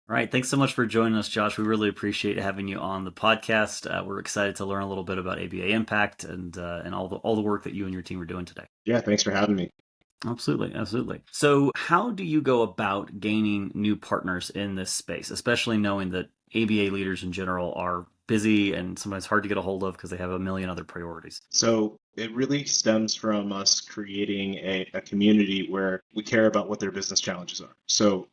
All right. Thanks so much for joining us, Josh. We really appreciate having you on the podcast. We're excited to learn a little bit about ABA Impact and all the work that you and your team are doing today. Yeah, thanks for having me. Absolutely, absolutely. So, how do you go about gaining new partners in this space, especially knowing that ABA leaders in general are busy and sometimes hard to get a hold of because they have a million other priorities? So it really stems from us creating a community where we care about what their business challenges are. So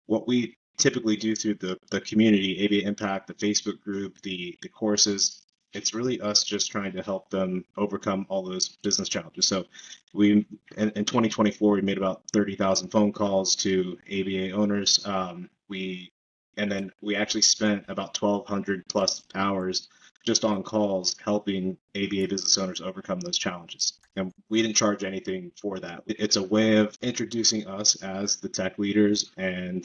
what we typically do through the community, ABA Impact, the Facebook group, the courses, it's really us just trying to help them overcome all those business challenges. So we in 2024 we made about 30,000 phone calls to ABA owners. And then we actually spent about 1,200 plus hours just on calls helping ABA business owners overcome those challenges. And we didn't charge anything for that. It's a way of introducing us as the tech leaders, and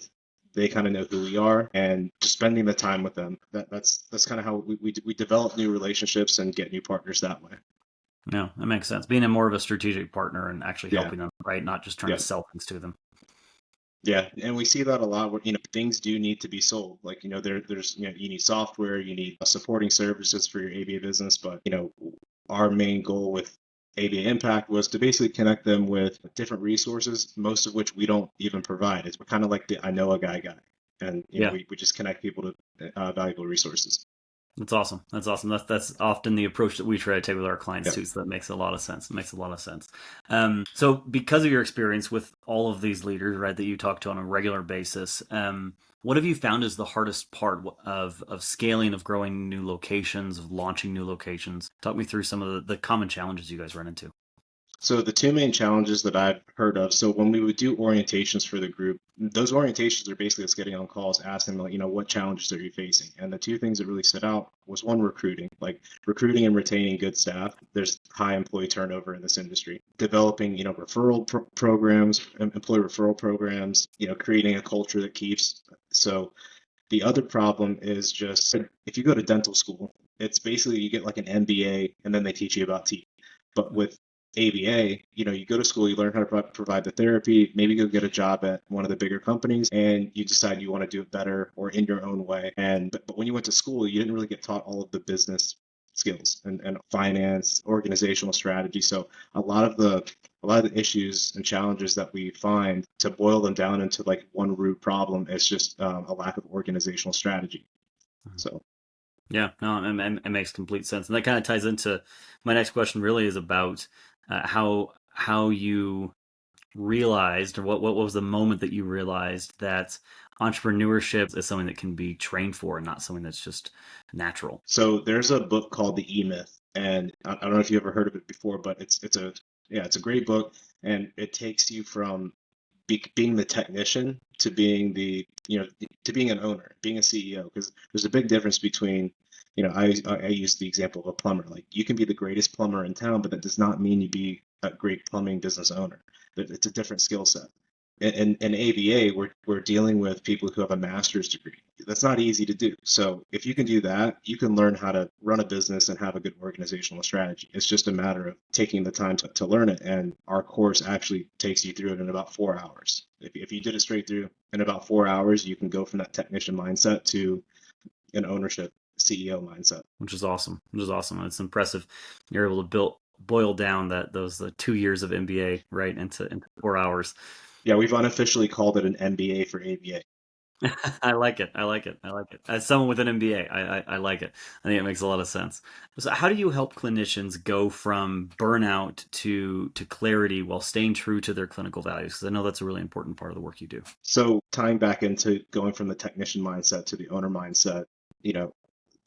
they kind of know who we are, and just spending the time with them. That's kind of how we develop new relationships and get new partners that way. No, that makes sense. Being a more of a strategic partner and actually Yeah, helping them, right? Not just trying to yeah. sell things to them. Yeah, and we see that a lot where, things do need to be sold. Like, there's, you need software, you need supporting services for your ABA business, but, our main goal with ABA Impact was to basically connect them with different resources, most of which we don't even provide. We're kind of like the I know a guy, and, Yeah. we just connect people to valuable resources. That's awesome. That's awesome. That's often the approach that we try to take with our clients Yeah. too. So that makes a lot of sense. It makes a lot of sense. So because of your experience with all of these leaders, right, that you talk to on a regular basis, what have you found is the hardest part of scaling, of growing new locations, of launching new locations? Talk me through some of the common challenges you guys run into. So the two main challenges that I've heard of, so when we would do orientations for the group, those orientations are basically us getting on calls, asking them, like, what challenges are you facing? And the two things that really stood out was one, recruiting, like recruiting and retaining good staff. There's high employee turnover in this industry. Developing, referral programs, employee referral programs, creating a culture that keeps. So the other problem is just if you go to dental school, it's basically you get like an MBA and then they teach you about teeth. But with ABA, you go to school, you learn how to provide the therapy, maybe go get a job at one of the bigger companies, and you decide you want to do it better or in your own way. But when you went to school, you didn't really get taught all of the business skills and finance, organizational strategy. So a lot of the issues and challenges that we find, to boil them down into like one root problem, is just a lack of organizational strategy. So Yeah, no, it makes complete sense, and that kind of ties into my next question. Really, is about how you realized, or what was the moment that you realized that entrepreneurship is something that can be trained for and not something that's just natural. So there's a book called The E Myth, and I don't know if you ever heard of it before, but it's a great book, and it takes you from being the technician to being to being an owner, being a CEO, because there's a big difference between, I use the example of a plumber. Like, you can be the greatest plumber in town, but that does not mean you be a great plumbing business owner. It's a different skill set. In ABA, we're dealing with people who have a master's degree. That's not easy to do. So if you can do that, you can learn how to run a business and have a good organizational strategy. It's just a matter of taking the time to learn it. And our course actually takes you through it in about 4 hours. If you did it straight through in about 4 hours, you can go from that technician mindset to an ownership CEO mindset. Which is awesome. Which is awesome. And it's impressive. You're able to boil down the 2 years of MBA right into 4 hours. Yeah, we've unofficially called it an MBA for ABA. I like it. I like it. I like it. As someone with an MBA, I like it. I think it makes a lot of sense. So, how do you help clinicians go from burnout to clarity while staying true to their clinical values? Because I know that's a really important part of the work you do. So tying back into going from the technician mindset to the owner mindset, you know,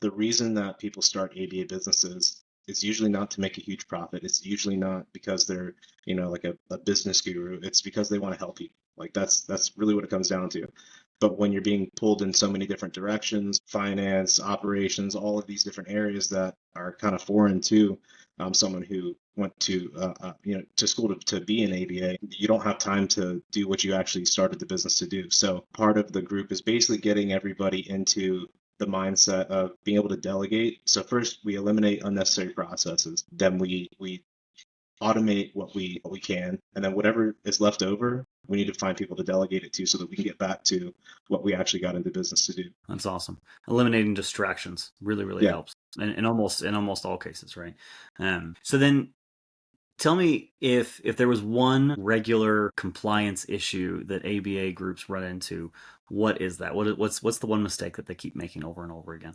the reason that people start ABA businesses is usually not to make a huge profit. It's usually not because they're, like a business guru. It's because they want to help people. Like, that's really what it comes down to. But when you're being pulled in so many different directions, finance, operations, all of these different areas that are kind of foreign to someone who went to school to be an ABA, you don't have time to do what you actually started the business to do. So part of the group is basically getting everybody into the mindset of being able to delegate. So first we eliminate unnecessary processes. Then we automate what we can, and then whatever is left over, we need to find people to delegate it to so that we can get back to what we actually got into business to do. That's awesome. Eliminating distractions really, really Yeah. helps in almost all cases, right? So then tell me if there was one regular compliance issue that ABA groups run into, what is that? What's the one mistake that they keep making over and over again?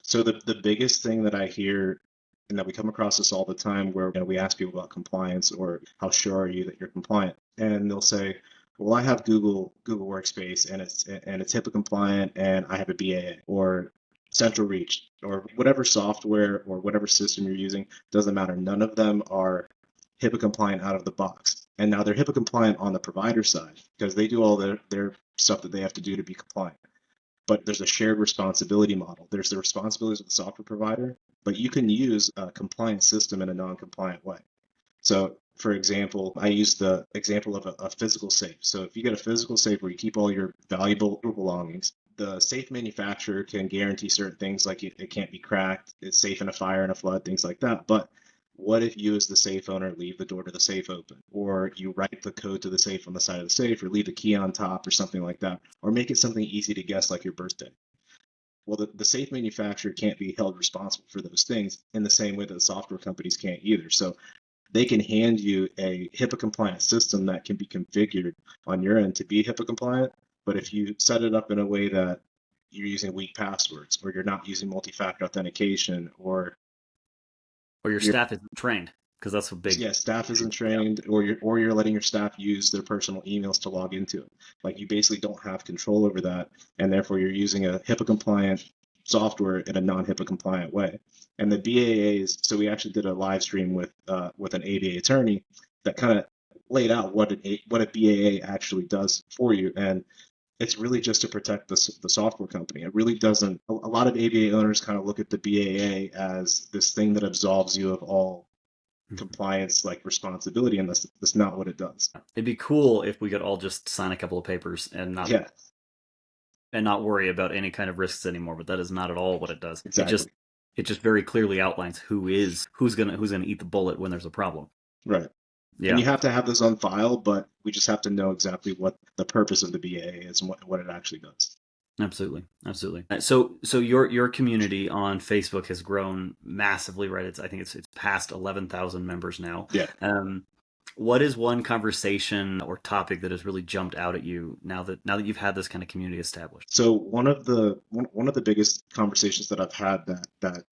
So the biggest thing that I hear and that we come across this all the time where we ask people about compliance or how sure are you that you're compliant? And they'll say, well, I have Google Workspace and it's HIPAA compliant and I have a BAA or Central Reach or whatever software or whatever system you're using, doesn't matter. None of them are HIPAA compliant out of the box. And now they're HIPAA compliant on the provider side because they do all their stuff that they have to do to be compliant, but there's a shared responsibility model. There's the responsibilities of the software provider, but you can use a compliant system in a non-compliant way. So, for example, I use the example of a physical safe. So, if you get a physical safe where you keep all your valuable belongings, the safe manufacturer can guarantee certain things like it can't be cracked, it's safe in a fire and a flood, things like that. But what if you, as the safe owner, leave the door to the safe open, or you write the code to the safe on the side of the safe, or leave the key on top, or something like that, or make it something easy to guess, like your birthday? Well, the safe manufacturer can't be held responsible for those things in the same way that the software companies can't either. So they can hand you a HIPAA compliant system that can be configured on your end to be HIPAA compliant. But if you set it up in a way that you're using weak passwords, or you're not using multi-factor authentication, or Or your you're staff isn't trained because that's a big yeah, staff isn't yeah. trained, or you're letting your staff use their personal emails to log into it. Like you basically don't have control over that, and therefore you're using a HIPAA compliant software in a non-HIPAA compliant way. And the BAAs, so we actually did a live stream with an ABA attorney that kind of laid out what a BAA actually does for you, and it's really just to protect the software company. It really doesn't. A lot of ABA owners kind of look at the BAA as this thing that absolves you of all compliance like responsibility, and that's not what it does. It'd be cool if we could all just sign a couple of papers Yeah, and not worry about any kind of risks anymore, but that is not at all what it does. exactly. It just very clearly outlines who's gonna eat the bullet when there's a problem. Right. And Yeah. you have to have this on file, but we just have to know exactly what the purpose of the BAA is and what it actually does. Absolutely, absolutely. So your community on Facebook has grown massively, right? I think it's past 11,000 members now. Yeah. What is one conversation or topic that has really jumped out at you now that you've had this kind of community established? So one of the biggest conversations that I've had that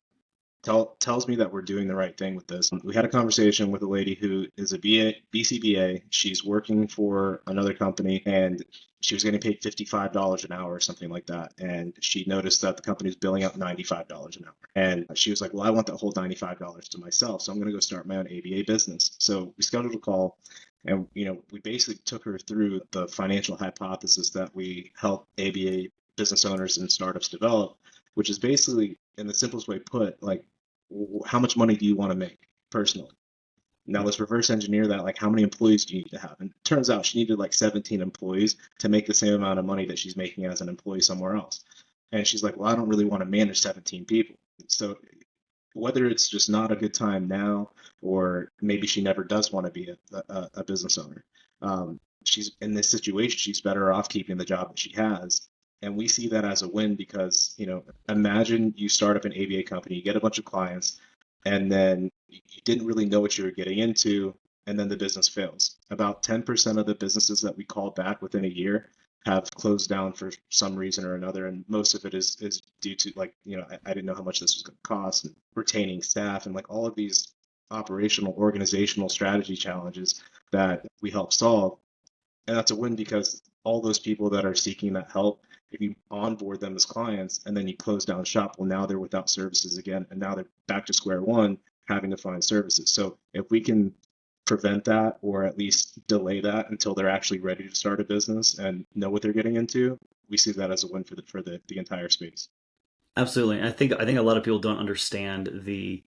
tells me that we're doing the right thing with this. We had a conversation with a lady who is a BCBA. She's working for another company and she was getting paid $55 an hour or something like that. And she noticed that the company was billing out $95 an hour. And she was like, well, I want that whole $95 to myself. So I'm going to go start my own ABA business. So we scheduled a call and, we basically took her through the financial hypothesis that we help ABA business owners and startups develop, which is basically, in the simplest way put, like, how much money do you want to make personally? Now let's reverse engineer that. Like, how many employees do you need to have? And it turns out she needed like 17 employees to make the same amount of money that she's making as an employee somewhere else. And she's like, well, I don't really want to manage 17 people. So whether it's just not a good time now, or maybe she never does want to be a business owner, she's in this situation, she's better off keeping the job that she has. And we see that as a win because, imagine you start up an ABA company, you get a bunch of clients, and then you didn't really know what you were getting into, and then the business fails. About 10% of the businesses that we call back within a year have closed down for some reason or another, and most of it is due to, like, I didn't know how much this was going to cost, and retaining staff, and like all of these operational organizational strategy challenges that we help solve. And that's a win because all those people that are seeking that help, if you onboard them as clients and then you close down shop, well, now they're without services again, and now they're back to square one having to find services. So if we can prevent that, or at least delay that until they're actually ready to start a business and know what they're getting into, we see that as a win for the entire space. Absolutely. I think a lot of people don't understand the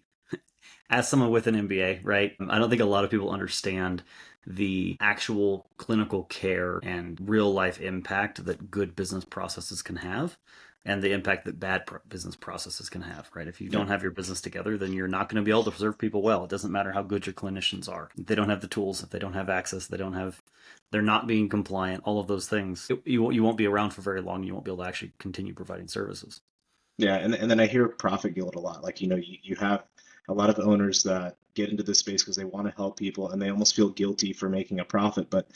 as someone with an MBA, right? I don't think a lot of people understand the actual clinical care and real life impact that good business processes can have and the impact that bad business processes can have, right? If you Yeah. don't have your business together, then you're not going to be able to serve people well. It doesn't matter how good your clinicians are. If they don't have the tools, if they don't have access, they're not being compliant, all of those things. You won't be around for very long. You won't be able to actually continue providing services. Yeah, and then I hear profit guilt a lot. Like, you have a lot of owners that get into this space because they want to help people and they almost feel guilty for making a profit. But,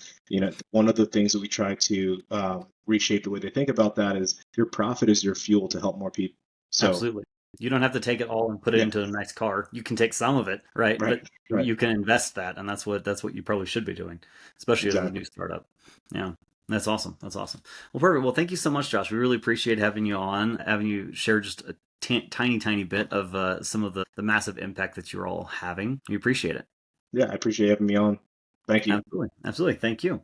one of the things that we try to reshape the way they think about that is your profit is your fuel to help more people. So, Absolutely. You don't have to take it all and put it yeah, into a nice car. You can take some of it, right? right, But right, you can invest that, and that's what you probably should be doing, especially as a new exactly. startup. Yeah. That's awesome. That's awesome. Well, perfect. Well, thank you so much, Josh. We really appreciate having you on, having you share just a tiny, tiny bit of some of the massive impact that you're all having. We appreciate it. Yeah, I appreciate you having me on. Thank you. Absolutely. Absolutely. Thank you.